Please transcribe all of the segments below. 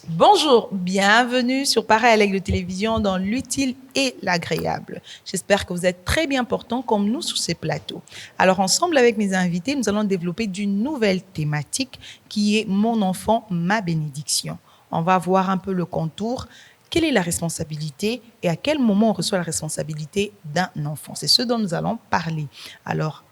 Bonjour, bienvenue sur Parallèle de télévision dans l'utile et l'agréable. J'espère que vous êtes très bien portants comme nous sur ces plateaux. Alors ensemble avec mes invités, nous allons développer d'une nouvelle thématique qui est « Mon enfant, ma bénédiction ». On va voir un peu le contour. Quelle est la responsabilité et à quel moment on reçoit la responsabilité d'un enfant? C'est ce dont nous allons parler. Alors,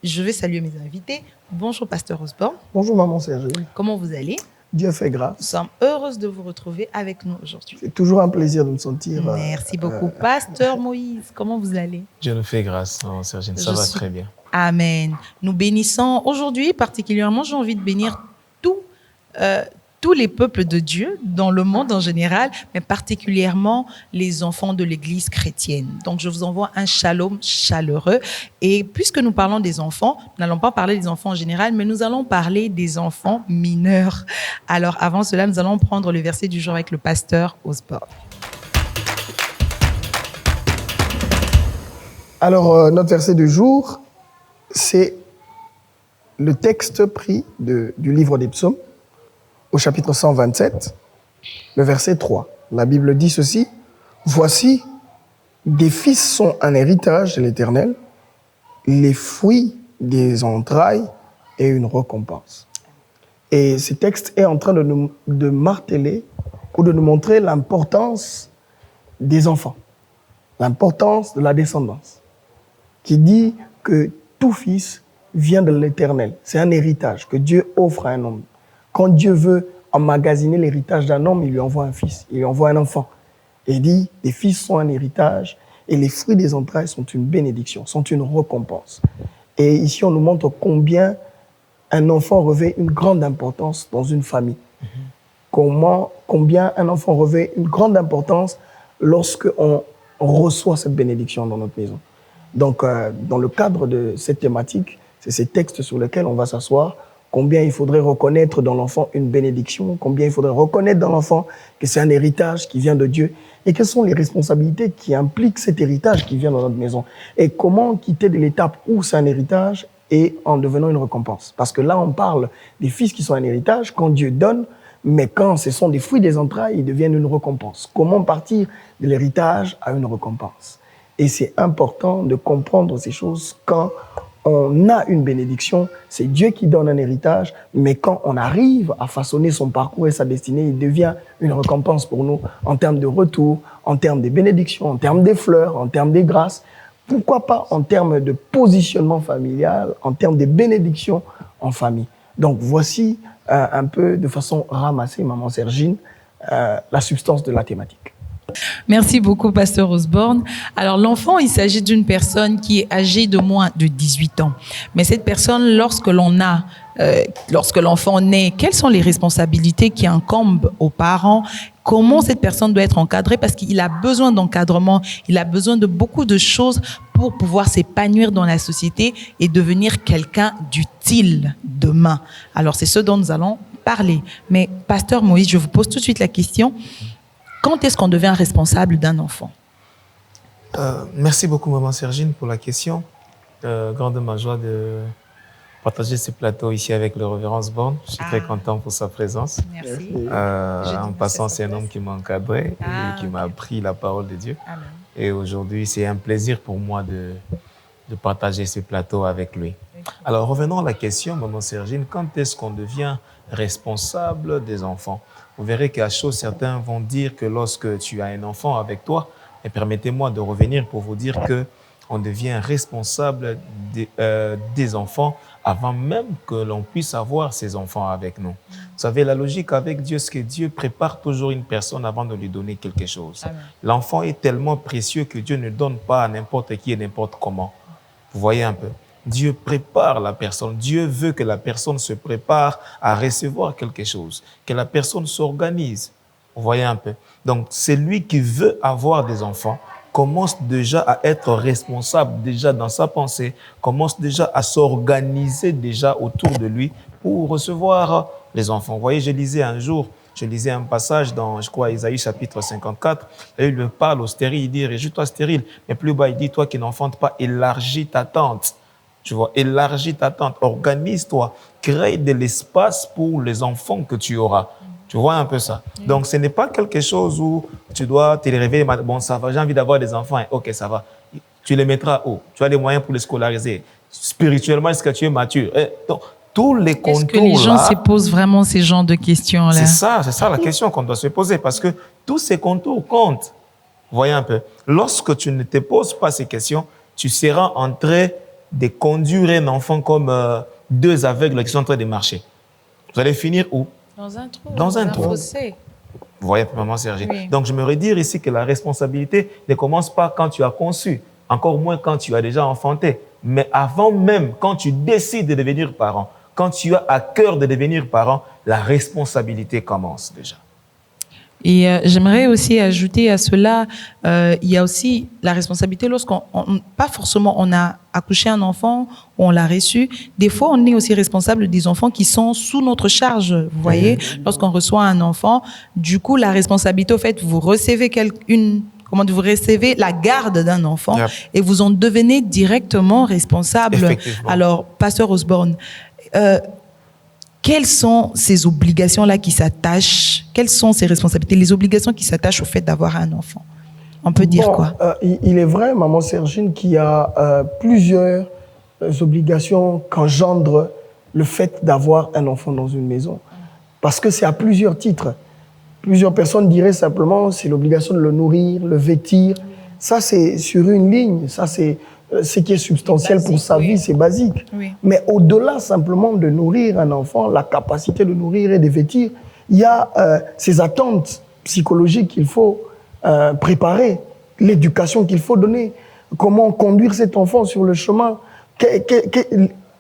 je vais saluer mes invités. Bonjour, Pasteur Osborne. Bonjour, Maman Serge. Comment vous allez? Dieu fait grâce. Nous sommes heureuses de vous retrouver avec nous aujourd'hui. C'est toujours un plaisir de me sentir. Merci beaucoup. Pasteur Moïse, comment vous allez? Dieu nous fait grâce, Maman Sergine. Ça va très bien. Amen. Nous bénissons aujourd'hui particulièrement, j'ai envie de bénir tous les peuples de Dieu dans le monde en général, mais particulièrement les enfants de l'Église chrétienne. Donc, je vous envoie un shalom chaleureux. Et puisque nous parlons des enfants, nous n'allons pas parler des enfants en général, mais nous allons parler des enfants mineurs. Alors, avant cela, nous allons prendre le verset du jour avec le pasteur Osborne. Alors, notre verset du jour, c'est le texte pris du livre des Psaumes, au chapitre 127, le verset 3. La Bible dit ceci: « Voici, des fils sont un héritage de l'Éternel, les fruits des entrailles et une récompense. » Et ce texte est en train de marteler ou de nous montrer l'importance des enfants, l'importance de la descendance, qui dit que tout fils vient de l'Éternel. C'est un héritage que Dieu offre à un homme. Quand Dieu veut emmagasiner l'héritage d'un homme, il lui envoie un fils, il lui envoie un enfant. Et il dit, les fils sont un héritage et les fruits des entrailles sont une bénédiction, sont une récompense. Et ici, on nous montre combien un enfant revêt une grande importance dans une famille. Combien un enfant revêt une grande importance lorsqu'on reçoit cette bénédiction dans notre maison. Donc, dans le cadre de cette thématique, c'est ces textes sur lesquels on va s'asseoir. Combien il faudrait reconnaître dans l'enfant une bénédiction, combien il faudrait reconnaître dans l'enfant que c'est un héritage qui vient de Dieu, et quelles sont les responsabilités qui impliquent cet héritage qui vient dans notre maison, et comment quitter de l'étape où c'est un héritage et en devenant une récompense. Parce que là, on parle des fils qui sont un héritage quand Dieu donne, mais quand ce sont des fruits des entrailles, ils deviennent une récompense. Comment partir de l'héritage à une récompense? Et c'est important de comprendre ces choses quand on a une bénédiction, c'est Dieu qui donne un héritage, mais quand on arrive à façonner son parcours et sa destinée, il devient une récompense pour nous en termes de retour, en termes des bénédictions, en termes des fleurs, en termes des grâces, pourquoi pas en termes de positionnement familial, en termes de bénédictions en famille. Donc voici un peu de façon ramassée, Maman Sergine, la substance de la thématique. Merci beaucoup, Pasteur Osborne. Alors, l'enfant, il s'agit d'une personne qui est âgée de moins de 18 ans. Mais cette personne, lorsque l'enfant naît, quelles sont les responsabilités qui incombent aux parents? Comment cette personne doit être encadrée? Parce qu'il a besoin d'encadrement, il a besoin de beaucoup de choses pour pouvoir s'épanouir dans la société et devenir quelqu'un d'utile demain. Alors, c'est ce dont nous allons parler. Mais, Pasteur Moïse, je vous pose tout de suite la question. Quand est-ce qu'on devient responsable d'un enfant? Merci beaucoup, Maman Sergine, pour la question. Grande ma joie de partager ce plateau ici avec le révérend Osborne. Je suis très content pour sa présence. Merci. En passant, c'est un homme qui m'a encadré et qui m'a appris la parole de Dieu. Amen. Et aujourd'hui, c'est un plaisir pour moi de partager ce plateau avec lui. Alors, revenons à la question, Maman Sergine, quand est-ce qu'on devient responsable des enfants? Vous verrez qu'à chaud, certains vont dire que lorsque tu as un enfant avec toi, et permettez-moi de revenir pour vous dire qu'on devient responsable des enfants avant même que l'on puisse avoir ces enfants avec nous. Vous savez, la logique avec Dieu, c'est que Dieu prépare toujours une personne avant de lui donner quelque chose. L'enfant est tellement précieux que Dieu ne donne pas à n'importe qui et n'importe comment. Vous voyez un peu? Dieu prépare la personne. Dieu veut que la personne se prépare à recevoir quelque chose, que la personne s'organise. Vous voyez un peu? Donc, celui qui veut avoir des enfants commence déjà à être responsable déjà dans sa pensée, commence déjà à s'organiser déjà autour de lui pour recevoir les enfants. Vous voyez, je lisais un jour Je lisais un passage dans, je crois, Isaïe chapitre 54, et il me parle au stérile, il dit, réjouis-toi stérile. Mais plus bas, il dit, toi qui n'enfantes pas, élargis ta tente. Tu vois, élargis ta tente, organise-toi, crée de l'espace pour les enfants que tu auras. Tu vois un peu ça. Donc, ce n'est pas quelque chose où tu dois te réveiller. Bon, ça va, j'ai envie d'avoir des enfants. Ok, ça va. Tu les mettras où? Tu as les moyens pour les scolariser. Spirituellement, est-ce que tu es mature? Donc, tous les contours. Est-ce que les gens se posent vraiment ces genres de questions-là? C'est ça la question qu'on doit se poser. Parce que tous ces contours comptent. Voyez un peu. Lorsque tu ne te poses pas ces questions, tu seras en train de conduire un enfant comme deux aveugles qui sont en train de marcher. Vous allez finir où? Dans un trou. Fossé. Vous voyez, maman Sergine. Oui. Donc, je me redire ici que la responsabilité ne commence pas quand tu as conçu, encore moins quand tu as déjà enfanté, mais avant même, quand tu décides de devenir parent, quand tu as à cœur de devenir parent, la responsabilité commence déjà. Et j'aimerais aussi ajouter à cela, il y a aussi la responsabilité lorsqu'on, pas forcément on a accouché un enfant, ou on l'a reçu. Des fois, on est aussi responsable des enfants qui sont sous notre charge. Vous voyez, lorsqu'on reçoit un enfant, du coup, la responsabilité, au fait, vous recevez vous recevez la garde d'un enfant et vous en devenez directement responsable. Alors, Pasteur Osborne, quelles sont ces obligations-là qui s'attachent? Quelles sont ces responsabilités, les obligations qui s'attachent au fait d'avoir un enfant? On peut dire quoi? Il est vrai, maman Sergine, qu'il y a plusieurs obligations qu'engendre le fait d'avoir un enfant dans une maison. Parce que c'est à plusieurs titres. Plusieurs personnes diraient simplement c'est l'obligation de le nourrir, le vêtir. Ça, c'est sur une ligne. Ça, c'est ce qui est substantiel basique, pour sa vie, c'est basique. Oui. Mais au-delà simplement de nourrir un enfant, la capacité de nourrir et de vêtir, il y a ces attentes psychologiques qu'il faut préparer, l'éducation qu'il faut donner, comment conduire cet enfant sur le chemin,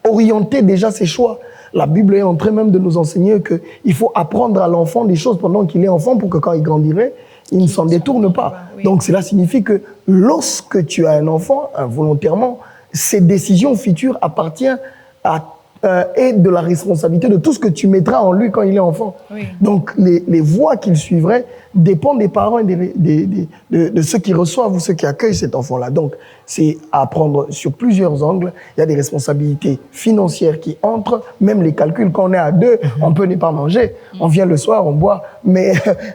orienter déjà ses choix. La Bible est en train même de nous enseigner qu'il faut apprendre à l'enfant des choses pendant qu'il est enfant pour que quand il grandirait, il ne s'en détourne pas. Oui. Donc cela signifie que lorsque tu as un enfant, involontairement, ses décisions futures appartiennent et de la responsabilité de tout ce que tu mettras en lui quand il est enfant. Oui. Donc les voies qu'il suivrait dépendent des parents et de ceux qui reçoivent ou ceux qui accueillent cet enfant-là. Donc c'est à prendre sur plusieurs angles. Il y a des responsabilités financières qui entrent, même les calculs, quand on est à deux, on peut ne pas manger. On vient le soir, on boit, mais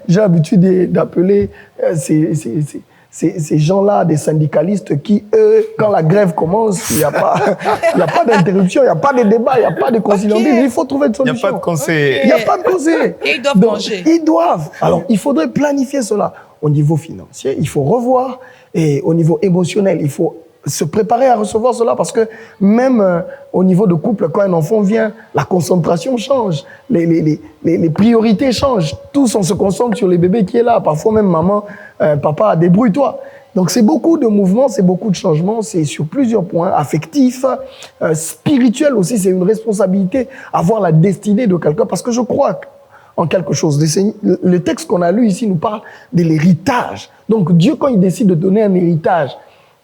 j'ai l'habitude d'appeler ces gens-là, des syndicalistes qui, eux, quand la grève commence, il n'y a pas d'interruption, il n'y a pas de débat, il n'y a pas de conciliation. Il faut trouver une solution. Il n'y a pas de conseil. Il n'y a pas de conseil. Et ils doivent manger. Ils doivent. Alors, il faudrait planifier cela. Au niveau financier, il faut revoir. Et au niveau émotionnel, il faut se préparer à recevoir cela parce que même au niveau de couple, quand un enfant vient, la concentration change, les priorités changent. Tous, on se concentre sur les bébés qui est là. Parfois même, maman, papa, débrouille-toi. Donc, c'est beaucoup de mouvements, c'est beaucoup de changements, c'est sur plusieurs points, affectifs, spirituels aussi, c'est une responsabilité, avoir la destinée de quelqu'un parce que je crois en quelque chose. Le texte qu'on a lu ici nous parle de l'héritage. Donc, Dieu, quand il décide de donner un héritage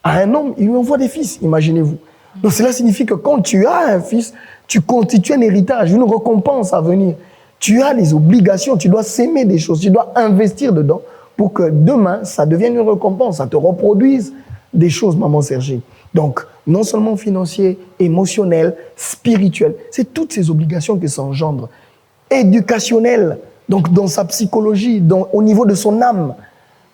à un homme, il lui envoie des fils, imaginez-vous. Donc cela signifie que quand tu as un fils, tu constitues un héritage, une récompense à venir. Tu as les obligations, tu dois s'aimer des choses, tu dois investir dedans pour que demain, ça devienne une récompense, ça te reproduise des choses, maman Sergine. Donc, non seulement financier, émotionnel, spirituel, c'est toutes ces obligations qui s'engendrent. Éducationnelles, donc dans sa psychologie, au niveau de son âme,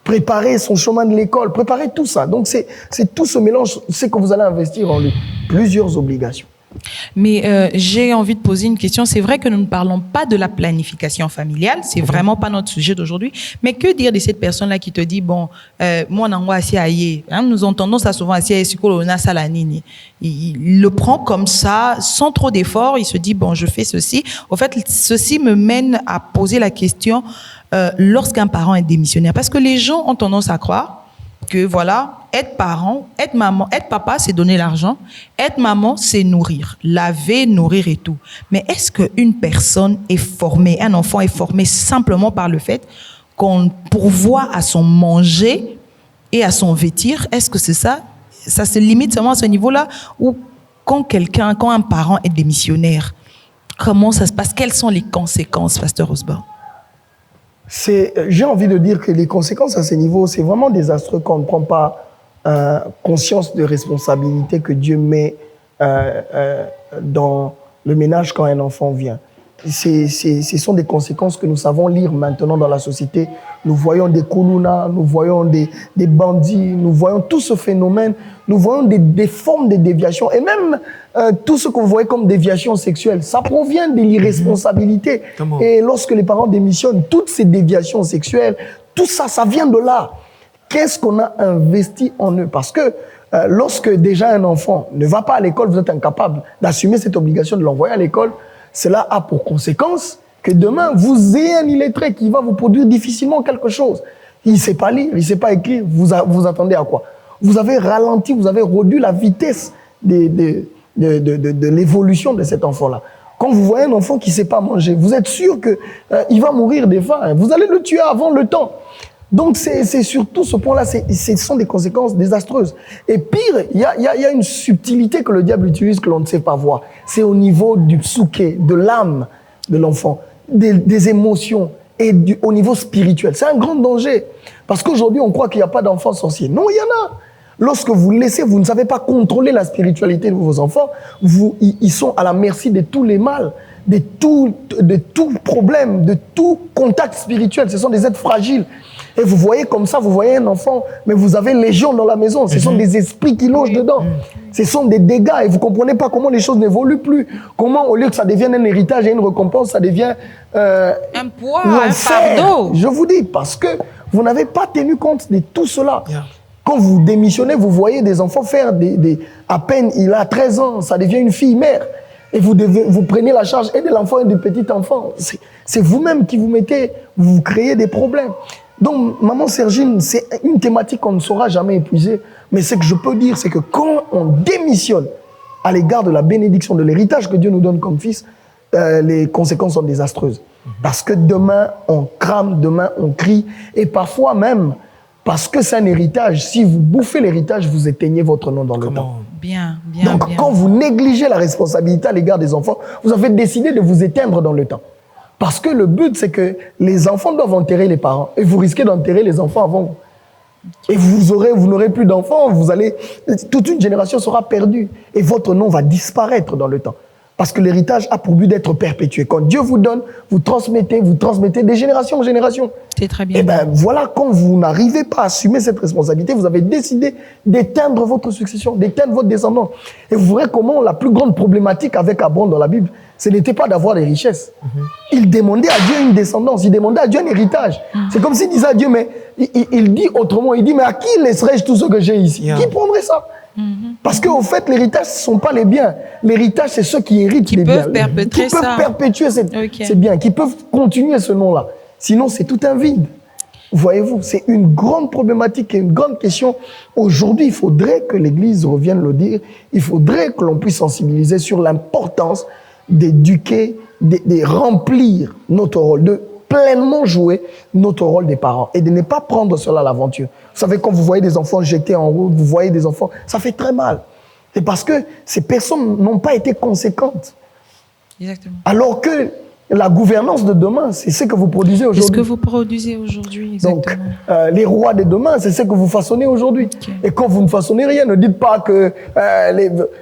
préparer son chemin de l'école, préparer tout ça. Donc, c'est tout ce mélange, c'est que vous allez investir en lui. Plusieurs obligations. Mais j'ai envie de poser une question. C'est vrai que nous ne parlons pas de la planification familiale. C'est vraiment pas notre sujet d'aujourd'hui. Mais que dire de cette personne-là qui te dit, bon, moi, nous entendons ça souvent, il le prend comme ça, sans trop d'efforts. Il se dit, bon, je fais ceci. Au fait, ceci me mène à poser la question lorsqu'un parent est démissionnaire. Parce que les gens ont tendance à croire que voilà, être parent, être maman, être papa, c'est donner l'argent. Être maman, c'est nourrir, laver, nourrir et tout. Mais est-ce qu'une personne est formée, un enfant est formé simplement par le fait qu'on pourvoit à son manger et à son vêtir? Est-ce que c'est ça? Ça se limite seulement à ce niveau-là? Ou quand un parent est démissionnaire, comment ça se passe? Quelles sont les conséquences, Pasteur Osborne? J'ai envie de dire que les conséquences à ce niveau, c'est vraiment désastreux quand on ne prend pas conscience de responsabilité que Dieu met dans le ménage quand un enfant vient. Ce sont des conséquences que nous savons lire maintenant dans la société. Nous voyons des koulouna, nous voyons des bandits, nous voyons tout ce phénomène, nous voyons des formes de déviation. Et même tout ce que vous voyez comme déviation sexuelle, ça provient de l'irresponsabilité. Et lorsque les parents démissionnent, toutes ces déviations sexuelles, tout ça, ça vient de là. Qu'est-ce qu'on a investi en eux? Parce que lorsque déjà un enfant ne va pas à l'école, vous êtes incapable d'assumer cette obligation de l'envoyer à l'école, cela a pour conséquence que demain, vous ayez un illettré qui va vous produire difficilement quelque chose. Il ne sait pas lire, il ne sait pas écrire. Vous attendez à quoi? Vous avez ralenti, vous avez réduit la vitesse de l'évolution de cet enfant-là. Quand vous voyez un enfant qui ne sait pas manger, vous êtes sûr qu'il va mourir de faim. Vous allez le tuer avant le temps. Donc, c'est surtout ce point-là, ce sont des conséquences désastreuses. Et pire, il y a une subtilité que le diable utilise que l'on ne sait pas voir. C'est au niveau du psyché, de l'âme de l'enfant, des émotions et au niveau spirituel. C'est un grand danger. Parce qu'aujourd'hui, on croit qu'il n'y a pas d'enfants sorciers. Non, il y en a. Lorsque vous laissez, vous ne savez pas contrôler la spiritualité de vos enfants, ils sont à la merci de tous les mâles, de tout problème, de tout contact spirituel. Ce sont des êtres fragiles. Et vous voyez comme ça, vous voyez un enfant, mais vous avez légion dans la maison. Ce sont des esprits qui logent dedans. Ce sont des dégâts et vous ne comprenez pas comment les choses n'évoluent plus. Comment, au lieu que ça devienne un héritage et une récompense, ça devient un poids, un fardeau. Je vous dis, parce que vous n'avez pas tenu compte de tout cela. Quand vous démissionnez, vous voyez des enfants faire à peine il a 13 ans, ça devient une fille mère. Et vous prenez la charge et de l'enfant et du petit enfant. C'est vous-même qui vous créez des problèmes. Donc, maman Sergine, c'est une thématique qu'on ne saura jamais épuiser. Mais ce que je peux dire, c'est que quand on démissionne à l'égard de la bénédiction, de l'héritage que Dieu nous donne comme fils, les conséquences sont désastreuses. Parce que demain, on crame, demain, on crie. Et parfois même, parce que c'est un héritage, si vous bouffez l'héritage, vous éteignez votre nom dans le temps. Bien. Donc, quand vous négligez la responsabilité à l'égard des enfants, vous avez décidé de vous éteindre dans le temps. Parce que le but, c'est que les enfants doivent enterrer les parents. Et vous risquez d'enterrer les enfants avant vous. Et vous n'aurez plus d'enfants, toute une génération sera perdue. Et votre nom va disparaître dans le temps. Parce que l'héritage a pour but d'être perpétué. Quand Dieu vous donne, vous transmettez de génération en génération. C'est très bien. Et bien voilà, quand vous n'arrivez pas à assumer cette responsabilité, vous avez décidé d'éteindre votre succession, d'éteindre votre descendance. Et vous verrez comment la plus grande problématique avec Abraham dans la Bible, ce n'était pas d'avoir des richesses. Il demandait à Dieu une descendance, il demandait à Dieu un héritage. C'est comme s'il disait à Dieu, mais il dit autrement, il dit, mais à qui laisserai-je tout ce que j'ai ici? Qui prendrait ça? Parce qu'au fait, l'héritage, ce ne sont pas les biens. L'héritage, c'est ceux qui héritent les biens. Qui peuvent perpétuer ces biens, qui peuvent continuer ce nom-là. Sinon, c'est tout un vide. Voyez-vous, c'est une grande problématique et une grande question. Aujourd'hui, il faudrait que l'Église revienne le dire. Il faudrait que l'on puisse sensibiliser sur l'importance d'éduquer, de remplir notre rôle, de pleinement jouer notre rôle des parents et de ne pas prendre cela à l'aventure. Vous savez, quand vous voyez des enfants jetés en route, vous voyez des enfants, ça fait très mal. C'est parce que ces personnes n'ont pas été conséquentes. Exactement. Alors que la gouvernance de demain, c'est ce que vous produisez aujourd'hui. C'est ce que vous produisez aujourd'hui, exactement. Donc, les rois de demain, c'est ce que vous façonnez aujourd'hui. Okay. Et quand vous ne façonnez rien, ne dites pas que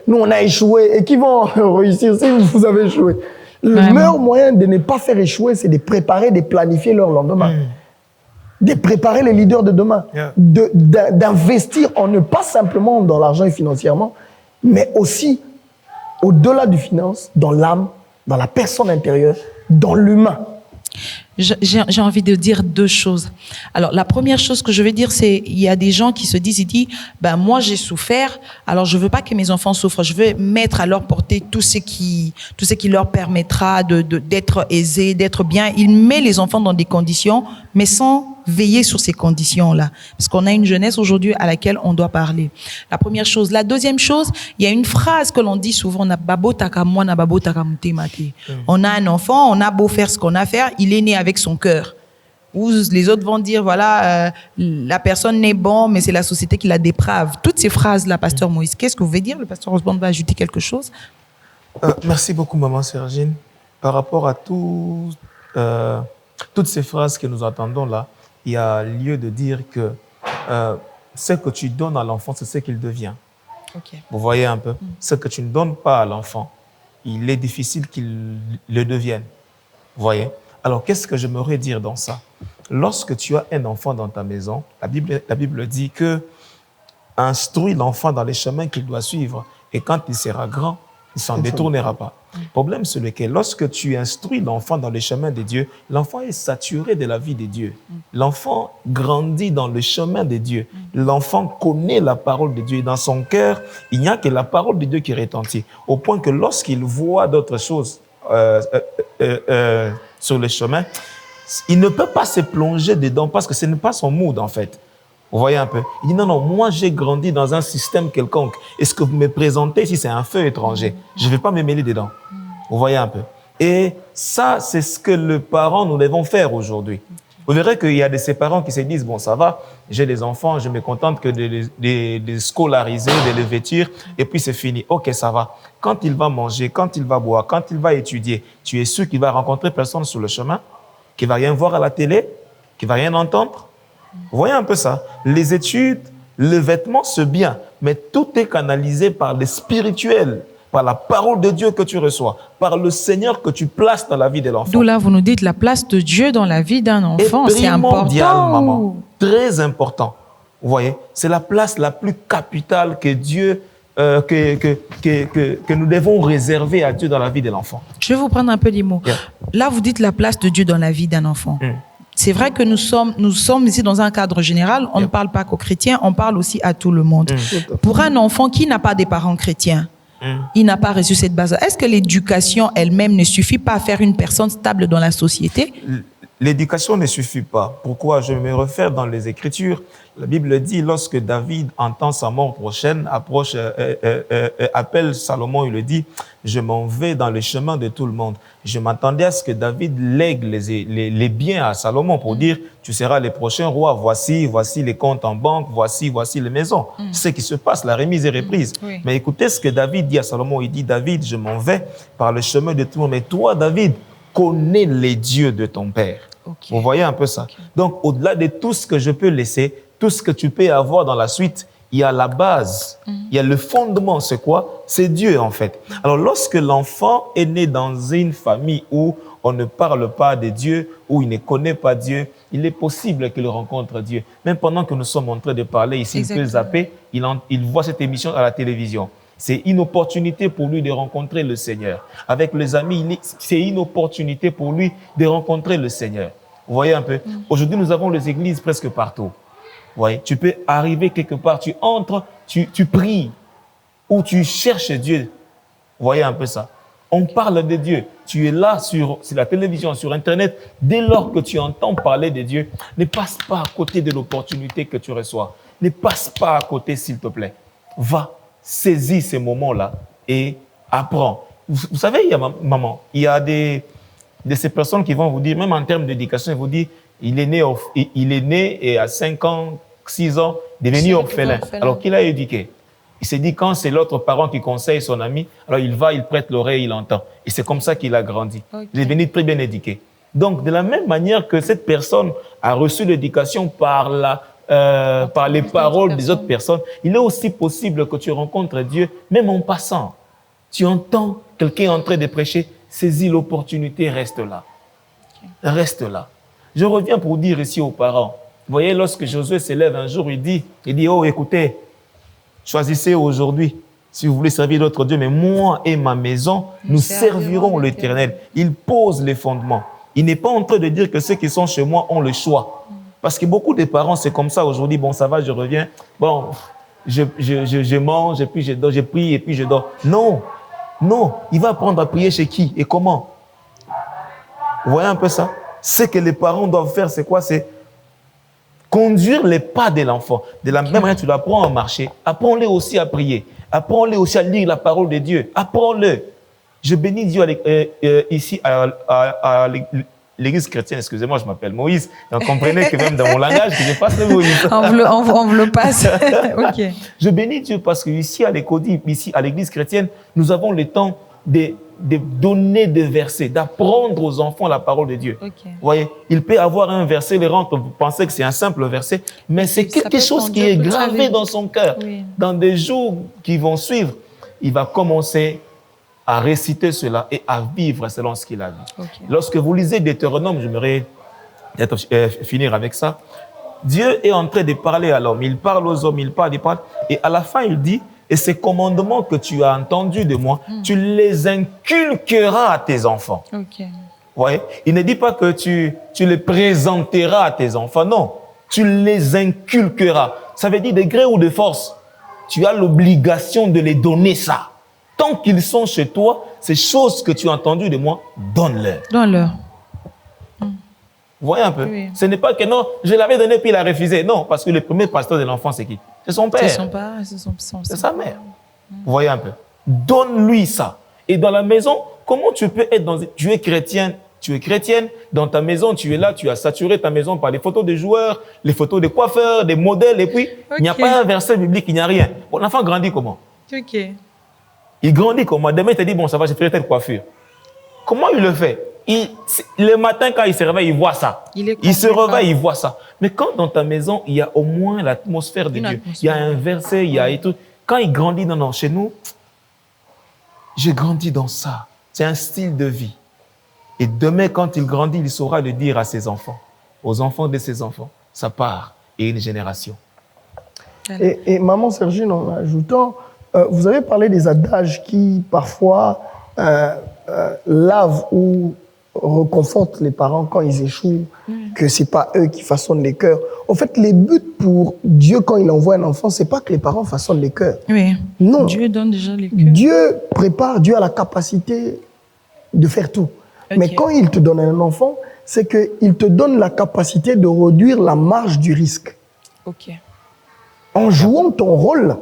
nous, on a échoué et qu'ils vont réussir si vous avez échoué. Le meilleur moyen de ne pas faire échouer, c'est de préparer, de planifier leur lendemain. De préparer les leaders de demain. D'investir en eux, pas simplement dans l'argent et financièrement, mais aussi, au-delà du finance, dans l'âme, dans la personne intérieure, dans l'humain. J'ai envie de dire deux choses. Alors, la première chose que je vais dire, c'est il y a des gens qui se disent, ben moi j'ai souffert, alors je veux pas que mes enfants souffrent. Je veux mettre à leur portée tout ce qui leur permettra d'être aisés, d'être bien. Il met les enfants dans des conditions, mais sans veiller sur ces conditions-là. Parce qu'on a une jeunesse aujourd'hui à laquelle on doit parler. La première chose. La deuxième chose, il y a une phrase que l'on dit souvent, on a un enfant, on a beau faire ce qu'on a à faire, il est né avec son cœur. Ou les autres vont dire, voilà, la personne n'est bon, mais c'est la société qui la déprave. Toutes ces phrases-là, pasteur Moïse, qu'est-ce que vous voulez dire? Le pasteur Osborne va ajouter quelque chose. Merci beaucoup, maman Sergine. Par rapport à tout Toutes ces phrases que nous entendons là, il y a lieu de dire que ce que tu donnes à l'enfant, c'est ce qu'il devient. Ok. Vous voyez un peu? Ce que tu ne donnes pas à l'enfant, il est difficile qu'il le devienne. Vous voyez? Alors, qu'est-ce que j'aimerais dire dans ça? Lorsque tu as un enfant dans ta maison, la Bible dit que instruis l'enfant dans les chemins qu'il doit suivre et quand il sera grand, il ne s'en détournera pas. Le problème, c'est lequel? Lorsque tu instruis l'enfant dans les chemins de Dieu, l'enfant est saturé de la vie de Dieu. L'enfant grandit dans le chemin de Dieu. L'enfant connaît la parole de Dieu. Et dans son cœur, il n'y a que la parole de Dieu qui retentit. Au point que lorsqu'il voit d'autres choses sur le chemin, il ne peut pas se plonger dedans parce que ce n'est pas son mood en fait. Vous voyez un peu? Il dit non, non, moi j'ai grandi dans un système quelconque. Et ce que vous me présentez ici, c'est un feu étranger. Je ne vais pas me mêler dedans. Vous voyez un peu? Et ça, c'est ce que les parents, nous devons faire aujourd'hui. Vous verrez qu'il y a de ces parents qui se disent, bon, ça va, j'ai des enfants, je me contente que de les scolariser, de les vêtir, et puis c'est fini. Ok, ça va. Quand il va manger, quand il va boire, quand il va étudier, tu es sûr qu'il va rencontrer personne sur le chemin, qu'il ne va rien voir à la télé, qu'il ne va rien entendre? Vous voyez un peu ça? Les études, le vêtement, c'est bien, mais tout est canalisé par le spirituel, par la parole de Dieu que tu reçois, par le Seigneur que tu places dans la vie de l'enfant. D'où là, vous nous dites la place de Dieu dans la vie d'un enfant, c'est Primordial, important. maman. Très important. Vous voyez? C'est la place la plus capitale que Dieu, que nous devons réserver à Dieu dans la vie de l'enfant. Je vais vous prendre un peu les mots. Yeah. Là, vous dites la place de Dieu dans la vie d'un enfant. C'est vrai que nous sommes ici dans un cadre général. On ne parle pas qu'aux chrétiens, on parle aussi à tout le monde. Pour un enfant qui n'a pas des parents chrétiens, il n'a pas reçu cette base. Est-ce que l'éducation elle-même ne suffit pas à faire une personne stable dans la société? L'éducation ne suffit pas. Pourquoi? Je me réfère dans les Écritures. La Bible dit, lorsque David entend sa mort prochaine, appelle Salomon, il lui dit, je m'en vais dans le chemin de tout le monde. Je m'attendais à ce que David lègue les biens à Salomon pour dire, tu seras le prochain roi, voici les comptes en banque, voici les maisons. C'est ce qui se passe, la remise est reprise. Oui. Mais écoutez ce que David dit à Salomon, il dit, David, je m'en vais par le chemin de tout le monde. Mais toi, David, connais les dieux de ton père. Okay. Vous voyez un peu ça? Donc, au-delà de tout ce que je peux laisser, tout ce que tu peux avoir dans la suite, il y a la base, il y a le fondement. C'est quoi? C'est Dieu, en fait. Alors, lorsque l'enfant est né dans une famille où on ne parle pas de Dieu, où il ne connaît pas Dieu, il est possible qu'il rencontre Dieu. Même pendant que nous sommes en train de parler ici, il peut zapper, il voit cette émission à la télévision. C'est une opportunité pour lui de rencontrer le Seigneur. Avec les amis, c'est une opportunité pour lui de rencontrer le Seigneur. Vous voyez un peu? Aujourd'hui, nous avons les églises presque partout. Vous voyez? Tu peux arriver quelque part, tu entres, tu pries, ou tu cherches Dieu. Vous voyez un peu ça? On parle de Dieu. Tu es là sur la télévision, sur Internet. Dès lors que tu entends parler de Dieu, ne passe pas à côté de l'opportunité que tu reçois. Ne passe pas à côté, s'il te plaît. Va. Saisis ces moments-là et apprends. Vous savez, maman, il y a de ces personnes qui vont vous dire, même en termes d'éducation, ils vous disent, il est né et à 5 ans, 6 ans, devenu orphelin. Alors qu'il a éduqué. Il s'est dit, quand c'est l'autre parent qui conseille son ami, alors il va, il prête l'oreille, il entend. Et c'est comme ça qu'il a grandi. Okay. Il est devenu très bien éduqué. Donc, de la même manière que cette personne a reçu l'éducation par les paroles des autres personnes, il est aussi possible que tu rencontres Dieu, même en passant. Tu entends quelqu'un en train de prêcher, saisis l'opportunité, reste là. Okay. Reste là. Je reviens pour dire ici aux parents, vous voyez, lorsque Josué se lève un jour, il dit, oh, écoutez, choisissez aujourd'hui si vous voulez servir d'autres dieux, mais moi et ma maison, nous servirons l'Éternel. Il pose les fondements. Il n'est pas en train de dire que ceux qui sont chez moi ont le choix. Parce que beaucoup de parents, c'est comme ça aujourd'hui. Bon, ça va, je reviens. Bon, je mange, et puis je dors, je prie, et puis je dors. Non, non. Il va apprendre à prier chez qui et comment? Vous voyez un peu ça? Ce que les parents doivent faire, c'est quoi? C'est conduire les pas de l'enfant. De la même manière, tu l'apprends à marcher. Apprends-le aussi à prier. Apprends-le aussi à lire la parole de Dieu. Apprends-le. Je bénis Dieu ici à l'Église chrétienne, excusez-moi, je m'appelle Moïse. Donc, comprenez que même dans mon langage, que je passe le Moïse. On vous le passe. Okay. Je bénis Dieu parce que ici à l'Écodie, ici à l'Église chrétienne, nous avons le temps de de donner des versets, d'apprendre aux enfants la parole de Dieu. Ok. Vous voyez, il peut avoir un verset, les rentre, vous pensez que c'est un simple verset, mais c'est quelque chose qui est gravé dans son cœur. Oui. Dans des jours qui vont suivre, il va commencer à réciter cela et à vivre selon ce qu'il a vu. Ok. Lorsque vous lisez Deutéronome, j'aimerais finir avec ça, Dieu est en train de parler à l'homme. Il parle aux hommes, il parle, et à la fin, il dit, et ces commandements que tu as entendus de moi, tu les inculqueras à tes enfants. Ok. Ouais. Il ne dit pas que tu les présenteras à tes enfants, non. Tu les inculqueras. Ça veut dire de gré ou de force. Tu as l'obligation de les donner ça. Tant qu'ils sont chez toi, ces choses que tu as entendues de moi, donne-leur. Donne-leur. Vous voyez un peu? Oui. Ce n'est pas que non, je l'avais donné puis il a refusé. Non, parce que le premier pasteur de l'enfant, c'est qui? C'est son père. C'est son père, C'est sa mère. Vous voyez un peu? Donne-lui ça. Et dans la maison, comment tu peux être dans... Tu es chrétienne, dans ta maison, tu es là, tu as saturé ta maison par les photos des joueurs, les photos des coiffeurs, des modèles, et puis il n'y a pas un verset biblique, il n'y a rien. Bon, l'enfant grandit comment? Ok. Il grandit comment? Demain, il te dit, bon, ça va, je ferai telle coiffure. Comment il le fait? Le matin, quand il se réveille, il voit ça. Il se réveille, il voit ça. Mais quand dans ta maison, il y a au moins l'atmosphère de Dieu, il y a un verset, il y a et tout. Quand il grandit chez nous, j'ai grandi dans ça. C'est un style de vie. Et demain, quand il grandit, il saura le dire à ses enfants, aux enfants de ses enfants. Ça part et une génération. Et maman Sergine, en ajoutant, vous avez parlé des adages qui parfois lavent ou reconfortent les parents quand ils échouent, que c'est pas eux qui façonnent les cœurs. En fait, les buts pour Dieu quand il envoie un enfant, c'est pas que les parents façonnent les cœurs. Oui. Non. Dieu donne déjà les cœurs. Dieu prépare, Dieu a la capacité de faire tout. Ok. Mais quand il te donne un enfant, c'est qu'il te donne la capacité de réduire la marge du risque. Ok. En jouant ton rôle,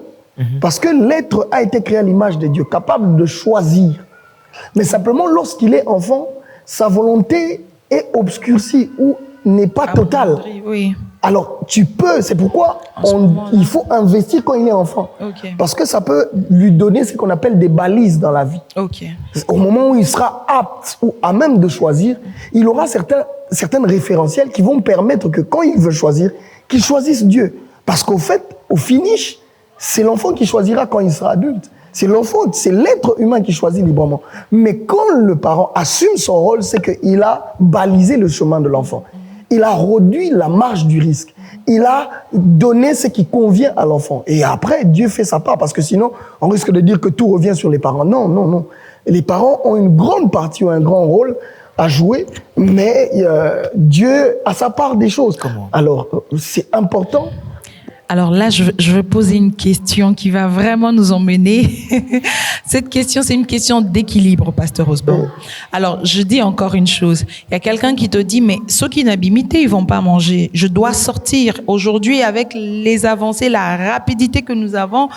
parce que l'être a été créé à l'image de Dieu, capable de choisir. Mais simplement, lorsqu'il est enfant, sa volonté est obscurcie ou n'est pas totale. Oui. Alors, tu peux, c'est pourquoi moment-là. il faut investir quand il est enfant. Ok. Parce que ça peut lui donner ce qu'on appelle des balises dans la vie. Ok. Au moment où il sera apte ou à même de choisir, il aura certaines référentiels qui vont permettre que quand il veut choisir, qu'il choisisse Dieu. Parce qu'au fait, au finish, c'est l'enfant qui choisira quand il sera adulte. C'est l'enfant, c'est l'être humain qui choisit librement. Mais quand le parent assume son rôle, c'est qu'il a balisé le chemin de l'enfant. Il a réduit la marge du risque. Il a donné ce qui convient à l'enfant. Et après, Dieu fait sa part, parce que sinon, on risque de dire que tout revient sur les parents. Non, non, non. Les parents ont une grande partie, ont un grand rôle à jouer, mais Dieu a sa part des choses. Comment? Alors, c'est important. Alors là, je vais poser une question qui va vraiment nous emmener. Cette question, c'est une question d'équilibre, Pasteur Osborne. Alors, je dis encore une chose. Il y a quelqu'un qui te dit, mais ceux qui n'habitent, ils vont pas manger. Je dois sortir. Aujourd'hui, avec les avancées, la rapidité que nous avons,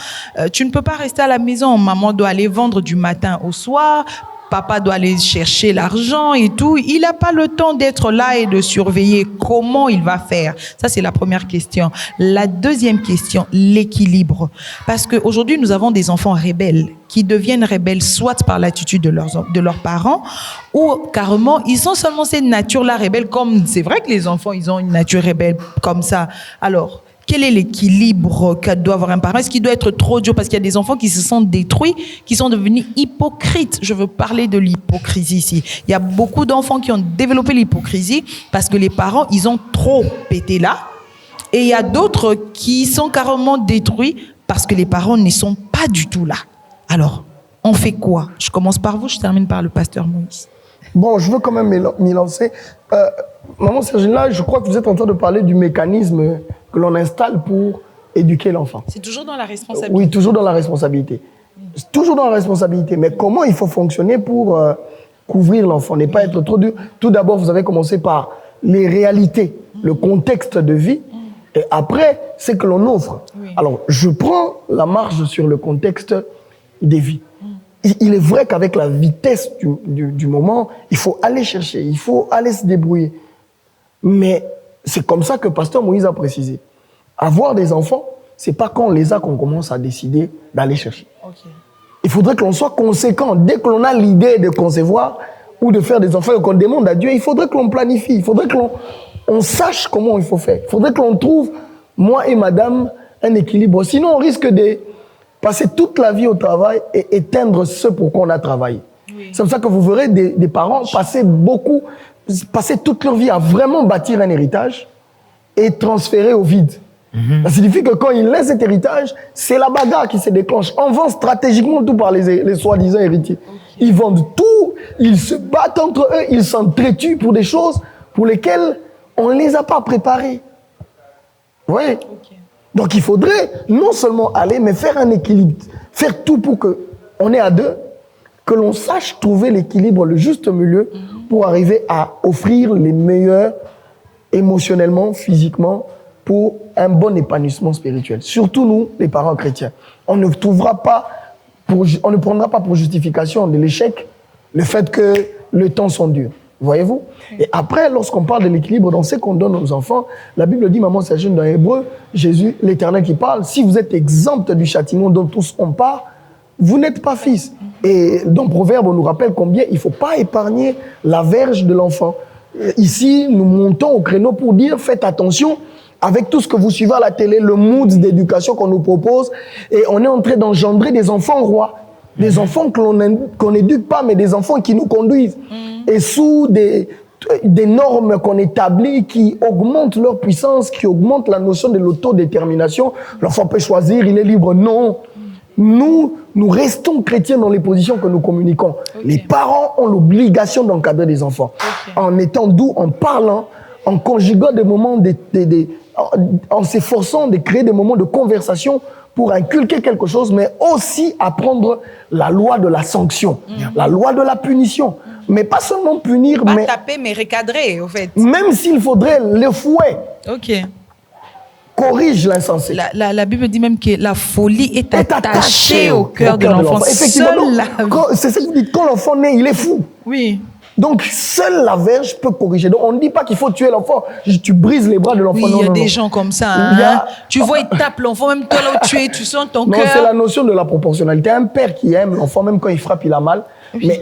tu ne peux pas rester à la maison. Maman doit aller vendre du matin au soir. Papa doit aller chercher l'argent et tout. Il n'a pas le temps d'être là et de surveiller comment il va faire. Ça, c'est la première question. La deuxième question, l'équilibre. Parce qu'aujourd'hui, nous avons des enfants rebelles qui deviennent rebelles soit par l'attitude de leurs parents ou carrément, ils ont seulement cette nature-là rebelle comme... C'est vrai que les enfants, ils ont une nature rebelle comme ça. Alors... Quel est l'équilibre que doit avoir un parent? Est-ce qu'il doit être trop dur? Parce qu'il y a des enfants qui se sont détruits, qui sont devenus hypocrites. Je veux parler de l'hypocrisie ici. Il y a beaucoup d'enfants qui ont développé l'hypocrisie parce que les parents, ils ont trop pété là. Et il y a d'autres qui sont carrément détruits parce que les parents ne sont pas du tout là. Alors, on fait quoi? Je commence par vous, je termine par le pasteur Moïse. Bon, je veux quand même m'y lancer. Maman Sergine, là, je crois que vous êtes en train de parler du mécanisme que l'on installe pour éduquer l'enfant. C'est toujours dans la responsabilité. Oui, toujours dans la responsabilité. Toujours dans la responsabilité. Mais comment il faut fonctionner pour couvrir l'enfant, ne pas être trop dur? Tout d'abord, vous avez commencé par les réalités, le contexte de vie. Et après, c'est que l'on offre. Oui. Alors, je prends la marge sur le contexte des vies. Il est vrai qu'avec la vitesse du moment, il faut aller chercher, il faut aller se débrouiller. Mais c'est comme ça que Pasteur Moïse a précisé. Avoir des enfants, c'est pas quand on les a qu'on commence à décider d'aller chercher. Okay. il faudrait que l'on soit conséquent. Dès que l'on a l'idée de concevoir ou de faire des enfants et qu'on demande à Dieu, il faudrait que l'on planifie, il faudrait que l'on sache comment il faut faire. Il faudrait que l'on trouve, moi et madame, un équilibre. Sinon, on risque de passer toute la vie au travail et éteindre ce pour quoi on a travaillé. Oui. C'est comme ça que vous verrez des parents passer toute leur vie à vraiment bâtir un héritage et transférer au vide. Ça signifie que quand ils laissent cet héritage, c'est la bagarre qui se déclenche. On vend stratégiquement tout par les soi-disant héritiers. Ils vendent tout, ils se battent entre eux, ils s'entretuent pour des choses pour lesquelles on ne les a pas préparés. Vous voyez? Donc il faudrait non seulement aller, mais faire un équilibre. Faire tout pour qu'on est à deux, que l'on sache trouver l'équilibre, le juste milieu, pour arriver à offrir les meilleurs émotionnellement, physiquement, pour un bon épanouissement spirituel. Surtout nous, les parents chrétiens. On ne prendra pas pour justification de l'échec le fait que le temps sont durs. Voyez-vous? Et après, lorsqu'on parle de l'équilibre dans ce qu'on donne aux enfants, la Bible dit, maman Sergine, dans Hébreu, Jésus, l'Éternel qui parle, si vous êtes exempt du châtiment dont tous on part, vous n'êtes pas fils. Et dans Proverbe, on nous rappelle combien il ne faut pas épargner la verge de l'enfant. Ici, nous montons au créneau pour dire, faites attention, avec tout ce que vous suivez à la télé, le mood d'éducation qu'on nous propose, et on est en train d'engendrer des enfants rois, des enfants qu'on n'éduque pas, mais des enfants qui nous conduisent, et sous des normes qu'on établit qui augmentent leur puissance, qui augmentent la notion de l'autodétermination. L'enfant peut choisir, il est libre. Non. Nous restons chrétiens dans les positions que nous communiquons. Les parents ont l'obligation d'encadrer des enfants, en étant doux, en parlant, en conjuguant des moments en s'efforçant de créer des moments de conversation pour inculquer quelque chose, mais aussi apprendre la loi de la sanction, la loi de la punition. Mais pas seulement punir, pas taper, mais recadrer, au fait. Même s'il faudrait le fouet. Corrige l'insensé. La Bible dit même que la folie est attachée au cœur de l'enfant. Effectivement, c'est ce que vous dites, quand l'enfant naît, il est fou. Oui. Donc, seule la verge peut corriger. Donc, on ne dit pas qu'il faut tuer l'enfant. Tu brises les bras de l'enfant. Oui, il y a des gens comme ça. Hein? Tu vois, ils tapent l'enfant, même toi là où tu es, tu sens ton cœur. Non, c'est la notion de la proportionnalité. Un père qui aime l'enfant, même quand il frappe, il a mal. Mais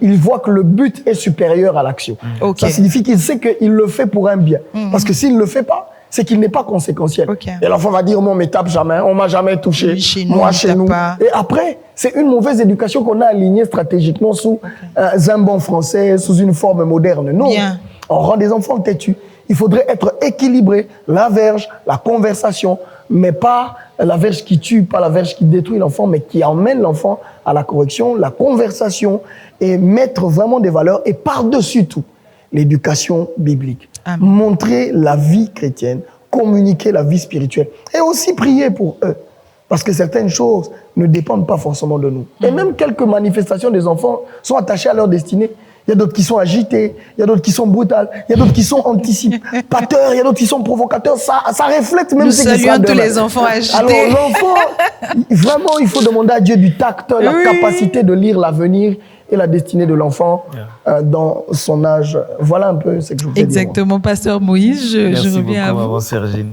il voit que le but est supérieur à l'action. Ça signifie qu'il sait qu'il le fait pour un bien. Parce que s'il ne le fait pas, c'est qu'il n'est pas conséquentiel. Et l'enfant va dire, moi, on ne me tape jamais, on ne m'a jamais touché. Chez nous, moi, chez nous. Et après, c'est une mauvaise éducation qu'on a alignée stratégiquement sous un bon français, sous une forme moderne. Non, on rend des enfants têtus. Il faudrait être équilibré, la verge, la conversation, mais pas la verge qui tue, pas la verge qui détruit l'enfant, mais qui emmène l'enfant à la correction, la conversation, et mettre vraiment des valeurs, et par-dessus tout, l'éducation biblique. Amen. Montrer la vie chrétienne, communiquer la vie spirituelle, et aussi prier pour eux, parce que certaines choses ne dépendent pas forcément de nous. Et même quelques manifestations des enfants sont attachées à leur destinée. Il y a d'autres qui sont agités, il y a d'autres qui sont brutales, il y a d'autres qui sont anticipateurs, il y a d'autres qui sont provocateurs. Ça reflète même ce qui sera demain. Tous les enfants agités. Alors l'enfant, vraiment, il faut demander à Dieu du tact, la capacité de lire l'avenir et la destinée de l'enfant dans son âge. Voilà un peu ce que je voulais dire. Exactement, Pasteur Moïse, je reviens à vous. Maman Sergine.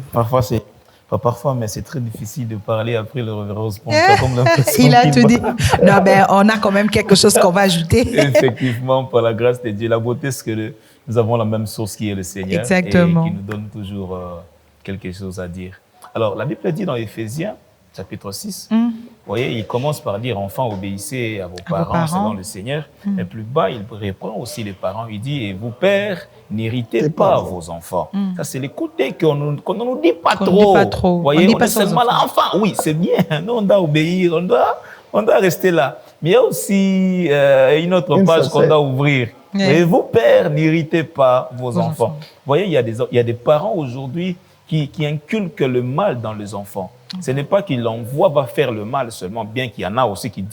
Parfois, mais c'est très difficile de parler après le révérend comme il a tout dit. Non, mais on a quand même quelque chose qu'on va ajouter. Effectivement, par la grâce de Dieu, la beauté, c'est que nous avons la même source qui est le Seigneur. Exactement. Et qui nous donne toujours quelque chose à dire. Alors, la Bible dit dans Éphésiens, chapitre 6, vous voyez, il commence par dire, enfants, obéissez à vos parents selon le Seigneur. Et plus bas, il reprend aussi les parents. Il dit, et vous, pères, n'héritez pas vos enfants. Ça, c'est les côtés qu'on ne nous dit pas trop. Vous voyez, on est seulement l'enfant. Oui, c'est bien. Nous, on doit obéir, on doit rester là. Mais il y a aussi une autre page qu'on doit ouvrir. Et vous, pères, n'héritez pas vos enfants. Vous voyez, il y a des parents aujourd'hui qui inculquent le mal dans les enfants. Ce n'est pas qu'ils l'envoient va faire le mal seulement, bien qu'il y en a aussi qui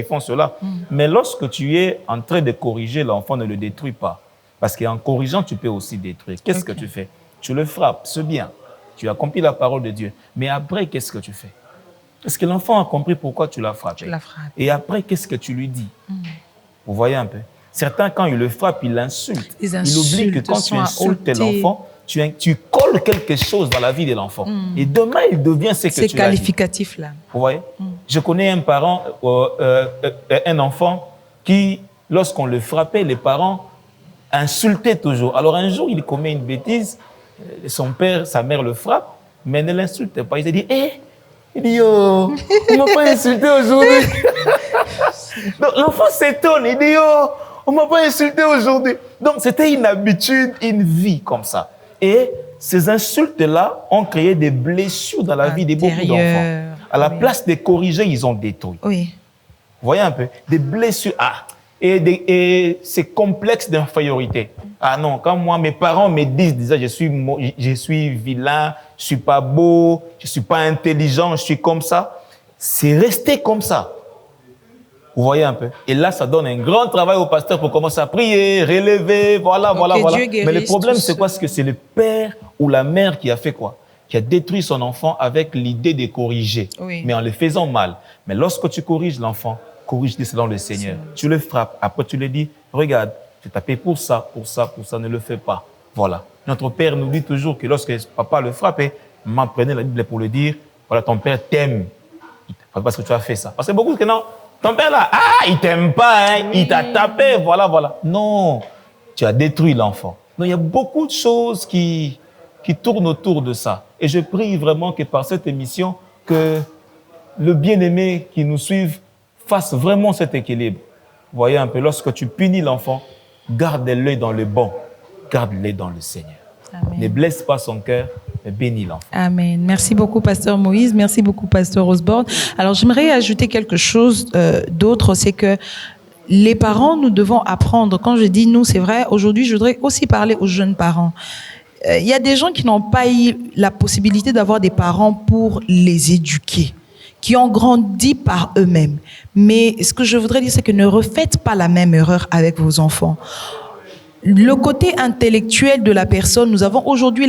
font cela. Mais lorsque tu es en train de corriger l'enfant, ne le détruis pas. Parce qu'en corrigeant, tu peux aussi détruire. Qu'est-ce que tu fais? Tu le frappes, c'est bien. Tu accomplis la parole de Dieu. Mais après, qu'est-ce que tu fais? Est-ce que l'enfant a compris pourquoi tu l'as frappé? Et après, qu'est-ce que tu lui dis? Vous voyez un peu? Certains, quand ils le frappent, ils l'insultent. Ils oublient que quand tu insultes l'enfant, tu colles quelque chose dans la vie de l'enfant. Et demain, il devient ce que tu as dit. Ces qualificatifs-là. Vous voyez? Je connais un parent, un enfant qui, lorsqu'on le frappait, les parents insultaient toujours. Alors un jour, il commet une bêtise, son père, sa mère le frappe, mais ne l'insulte pas. Il se dit, il dit, oh, on m'a pas insulté aujourd'hui. Donc l'enfant s'étonne, il dit, oh, on m'a pas insulté aujourd'hui. Donc c'était une habitude, une vie comme ça. Et ces insultes-là ont créé des blessures dans la vie de beaucoup d'enfants. À la place de corriger, ils ont détruit. Oui. Vous voyez un peu? Des blessures. Et ces complexes d'infériorité. Ah non, quand moi, mes parents me disent déjà, je suis vilain, je suis pas beau, je suis pas intelligent, je suis comme ça. C'est resté comme ça. Vous voyez un peu? Et là, ça donne un grand travail au pasteur pour commencer à prier, relever, voilà. Mais le problème, c'est quoi? C'est que c'est le père ou la mère qui a fait quoi? Qui a détruit son enfant avec l'idée de corriger, mais en le faisant mal. Mais lorsque tu corriges l'enfant, corrige-le selon le Seigneur. Tu le frappes, après tu lui dis, regarde, tu t'as payé pour ça, ne le fais pas. Voilà. Notre père nous dit toujours que lorsque papa le frappait, maman prenait la Bible pour le dire, voilà, ton père t'aime. Parce que tu as fait ça. Parce que beaucoup que non, ton père là, il t'aime pas, hein, il t'a tapé, voilà. Non, tu as détruit l'enfant. Donc il y a beaucoup de choses qui tournent autour de ça. Et je prie vraiment que par cette émission, que le bien-aimé qui nous suive fasse vraiment cet équilibre. Vous voyez un peu, lorsque tu punis l'enfant, garde l'œil dans le bon, garde-le dans le Seigneur. Amen. Ne blesse pas son cœur, mais bénis l'enfant. Amen. Merci beaucoup, pasteur Moïse. Merci beaucoup, pasteur Osborne. Alors, j'aimerais ajouter quelque chose d'autre, c'est que les parents, nous devons apprendre. Quand je dis nous, c'est vrai, aujourd'hui, je voudrais aussi parler aux jeunes parents. Il y a des gens qui n'ont pas eu la possibilité d'avoir des parents pour les éduquer, qui ont grandi par eux-mêmes. Mais ce que je voudrais dire, c'est que ne refaites pas la même erreur avec vos enfants. Le côté intellectuel de la personne, nous avons aujourd'hui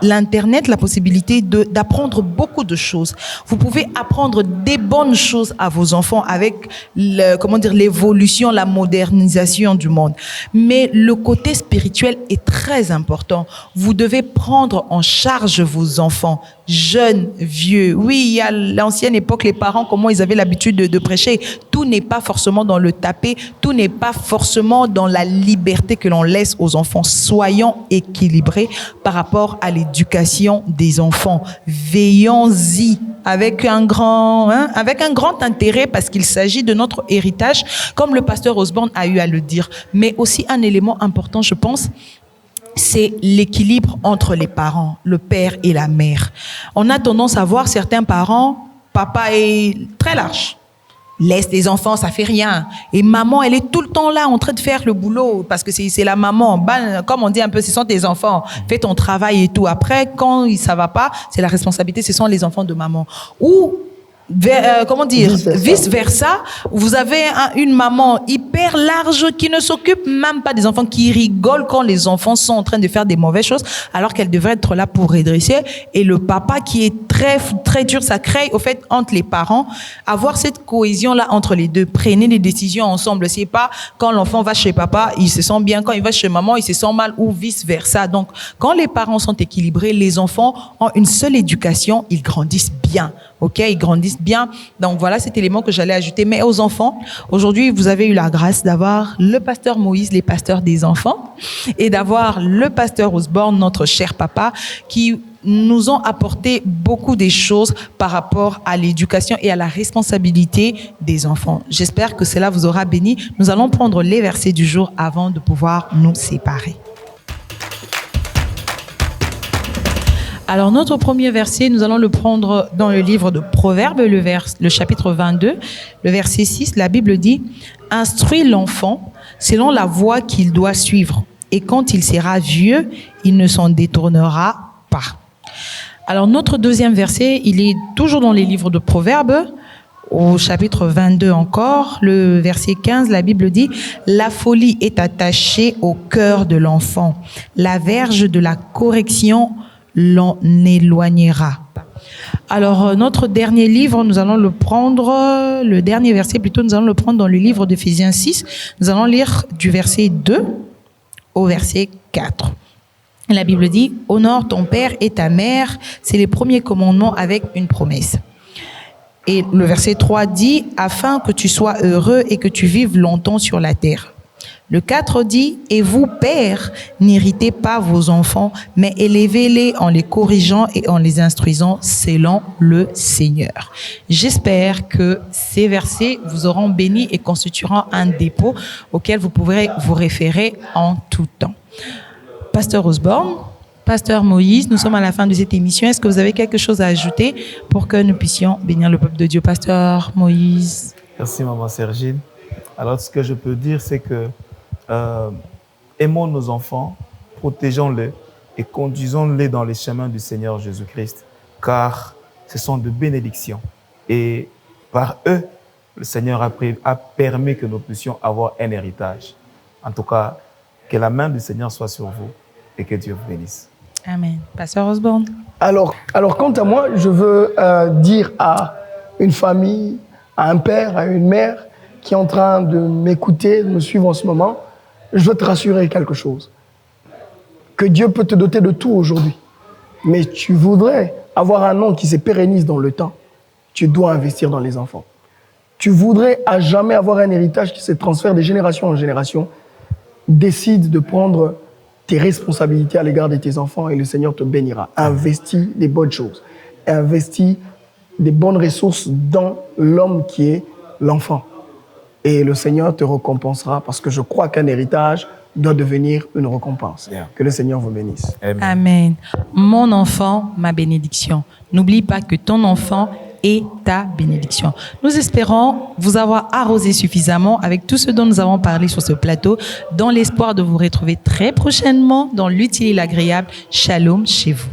l'Internet, la possibilité d'apprendre beaucoup de choses. Vous pouvez apprendre des bonnes choses à vos enfants avec l'évolution, la modernisation du monde. Mais le côté spirituel est très important. Vous devez prendre en charge vos enfants, jeunes, vieux. Oui, il y a l'ancienne époque, les parents, comment ils avaient l'habitude de prêcher. Tout n'est pas forcément dans le taper, tout n'est pas forcément dans la liberté que l'on laisse aux enfants. Soyons équilibrés par rapport à l'éducation des enfants. Veillons-y avec un grand intérêt parce qu'il s'agit de notre héritage, comme le pasteur Osborne a eu à le dire. Mais aussi un élément important, je pense, c'est l'équilibre entre les parents, le père et la mère. On a tendance à voir certains parents, papa est très lâche. Laisse les enfants, ça fait rien. Et maman, elle est tout le temps là en train de faire le boulot parce que c'est la maman. Comme on dit un peu, ce sont tes enfants. Fais ton travail et tout. Après, quand ça va pas, c'est la responsabilité, ce sont les enfants de maman. Ou vice versa, vous avez une maman hyper large qui ne s'occupe même pas des enfants, qui rigole quand les enfants sont en train de faire des mauvaises choses, alors qu'elle devrait être là pour redresser. Et le papa qui est très, très dur, ça crée, au fait, entre les parents, avoir cette cohésion-là entre les deux. Prenez des décisions ensemble. C'est pas quand l'enfant va chez papa, il se sent bien, quand il va chez maman, il se sent mal, ou vice versa. Donc, quand les parents sont équilibrés, les enfants ont une seule éducation, ils grandissent bien. OK, ils grandissent bien. Donc voilà cet élément que j'allais ajouter. Mais aux enfants, aujourd'hui, vous avez eu la grâce d'avoir le pasteur Moïse, les pasteurs des enfants, et d'avoir le pasteur Osborne, notre cher papa, qui nous ont apporté beaucoup de choses par rapport à l'éducation et à la responsabilité des enfants. J'espère que cela vous aura béni. Nous allons prendre les versets du jour avant de pouvoir nous séparer. Alors, notre premier verset, nous allons le prendre dans le livre de Proverbes, le chapitre 22, le verset 6. La Bible dit « Instruis l'enfant selon la voie qu'il doit suivre, et quand il sera vieux, il ne s'en détournera pas. » Alors, notre deuxième verset, il est toujours dans les livres de Proverbes, au chapitre 22 encore, le verset 15, la Bible dit « La folie est attachée au cœur de l'enfant, la verge de la correction l'en éloignera. » Alors, notre dernier livre, nous allons le prendre, le dernier verset plutôt, nous allons le prendre dans le livre d'Éphésiens 6. Nous allons lire du verset 2 au verset 4. La Bible dit, honore ton père et ta mère, c'est les premiers commandements avec une promesse. Et le verset 3 dit, afin que tu sois heureux et que tu vives longtemps sur la terre. Le 4 dit, et vous, pères, n'irritez pas vos enfants, mais élevez-les en les corrigeant et en les instruisant selon le Seigneur. J'espère que ces versets vous auront béni et constitueront un dépôt auquel vous pourrez vous référer en tout temps. Pasteur Osborne, Pasteur Moïse, nous sommes à la fin de cette émission. Est-ce que vous avez quelque chose à ajouter pour que nous puissions bénir le peuple de Dieu? Pasteur Moïse. Merci, Maman Sergine. Alors, ce que je peux dire, c'est que aimons nos enfants, protégeons-les et conduisons-les dans les chemins du Seigneur Jésus-Christ, car ce sont de bénédictions. Et par eux, le Seigneur a permis que nous puissions avoir un héritage. En tout cas, que la main du Seigneur soit sur vous et que Dieu vous bénisse. Amen. Pasteur Osborne. Alors, quant à moi, je veux dire à une famille, à un père, à une mère qui est en train de m'écouter, de me suivre en ce moment, je veux te rassurer quelque chose. Que Dieu peut te doter de tout aujourd'hui. Mais tu voudrais avoir un nom qui se pérennise dans le temps. Tu dois investir dans les enfants. Tu voudrais à jamais avoir un héritage qui se transfère de génération en génération. Décide de prendre tes responsabilités à l'égard de tes enfants et le Seigneur te bénira. Investis des bonnes choses. Investis des bonnes ressources dans l'homme qui est l'enfant. Et le Seigneur te récompensera parce que je crois qu'un héritage doit devenir une récompense. Que le Seigneur vous bénisse. Amen. Amen. Mon enfant, ma bénédiction. N'oublie pas que ton enfant est ta bénédiction. Nous espérons vous avoir arrosé suffisamment avec tout ce dont nous avons parlé sur ce plateau, dans l'espoir de vous retrouver très prochainement dans l'utile et l'agréable. Shalom chez vous.